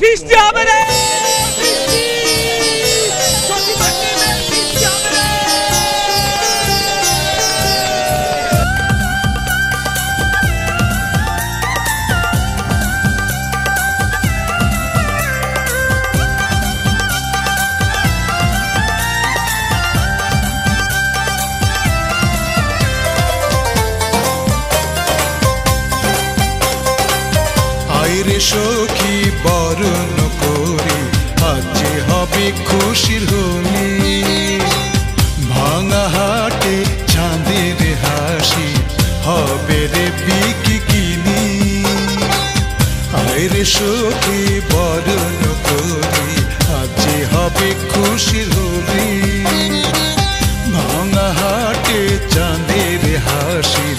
বৃষ্টি হবে রে, বৃষ্টি সত্যি বৃষ্টি হবে রে। আইরে সখী বরণ করি আজ হবে খুশির হোলি, ভাঙা হাটে চাঁদের হাসি হবে রে বিকিনি। আইরে সখী বরণ করি আজ হবে খুশির হোলি, ভাঙা হাটে চাঁদের হাসির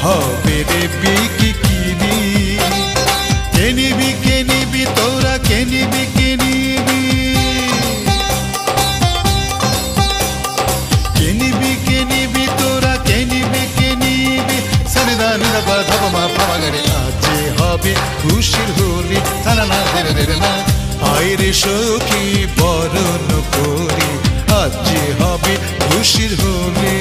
হবে রে বিকিনি। কে নিবি তোরা কে নিবি কে নিবি, কে নিবি কে নিবি তোরা কে নিবি কে নিবি। সানিদা নিদা পা ধাপা মা পামা গরে আজ হবে খুশির হোলি, না না দেরে দেরে না। আইরে সখী বরণ করি আজ হবে খুশির হোলি।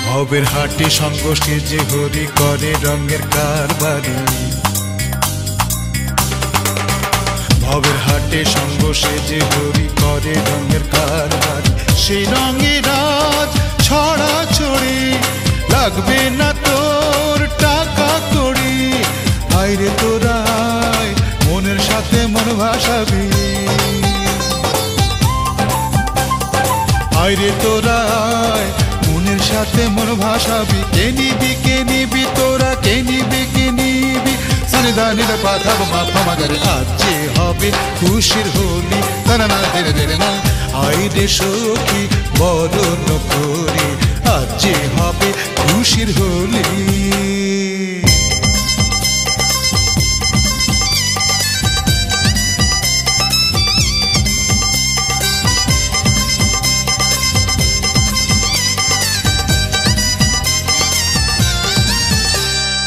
ভবের হাটে সংগোষ্ঠী যে হরি করে রঙের কারবারি, ভবের হাটে সংগোষ্ঠী যে হরি করে রঙের কারবারি। সেই রঙের রাজ ছড়া ছড়ি লাগবে না তোর টাকা কড়ি। আইরে তোরা আয় মনের সাথে মন ভাসাবি, আইরে তোরা আয় মনের সাথে মন ভাসাবি। কে নিবি তোরা কে নিবি। সানিদা নিদা পা ধাপা মা পামা গরে আজ হবে খুশির হোলি, না না দেরে দেরে না। আইরে সখী বরণ করি আজ হবে খুশির হোলি।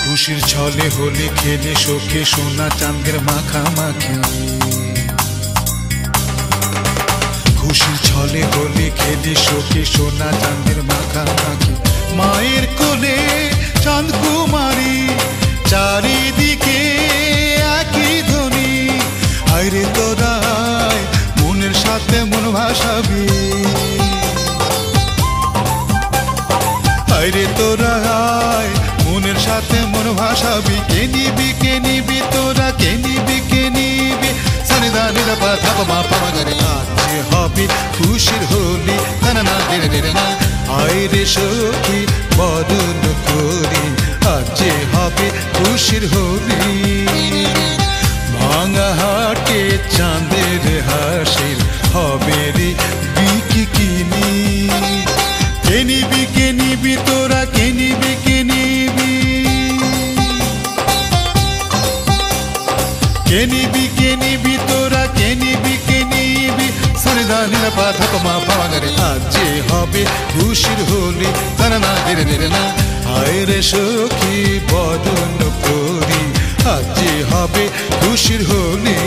খুশির ছলে হোলি খেলে শোকে সোনা চাঁদের মাখামাখি, খুশির ছলে হোলি খেলে শোকে সোনা চাঁদের মাখামাখি। মায়ের কোলে চাঁদ কুমারী চারিদিকে একই ধ্বনি। আইরে তোরা মনের সাথে মন ভাসাবি, আইরে তোরা মনের সাথে মন ভাসাবি। কে নিবি তোরা কে নিবি। সানিদা নিদা পা ধাপা মা পামা গরে আজ হবে খুশির হোলি, না না দেরে দেরে না। আইরে সখী বরণ করি আজ হবে খুশির হোলি, ভাঙা হাটে চাঁদের হাসির হবে রে বিকিনি। কে নিবি তোরা কে নিবি কে নিবি, কে নিবি তোরা কে নিবি। সানিদা নিদা পা ধাপা মা পামা গরে আজ হবে খুশির হোলি, না না দেরে দেরে না। আইরে সখী বরণ করি আজ হবে খুশির হোলি।